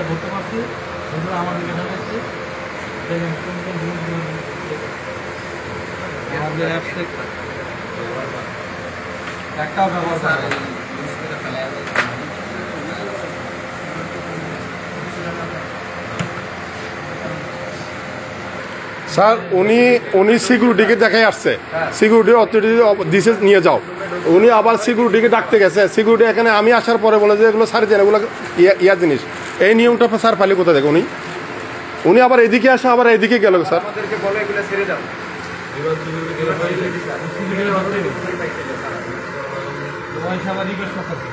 ধরতে পারছি আমাদের দেখাচ্ছে আমাদের অ্যাপসে একটাও ব্যবহার করে স্যার উনি সিকিউরিটিকে দেখাই আসছে, সিকিউরিটি অথরিটি দিছে নিয়ে যাও, উনি আবার সিকিউরিটিকে ডাকতে গেছে, সিকিউরিটি এখানে আমি আসার পরে বলে যে এগুলো সারি দেন, এগুলো ইয়া জিনিস, এই নিয়মটা স্যার পালি কোথা থেকে উনি আবার এদিকে আসে আবার এদিকে গেল স্যার। রিকোয়েস্ট করতেছি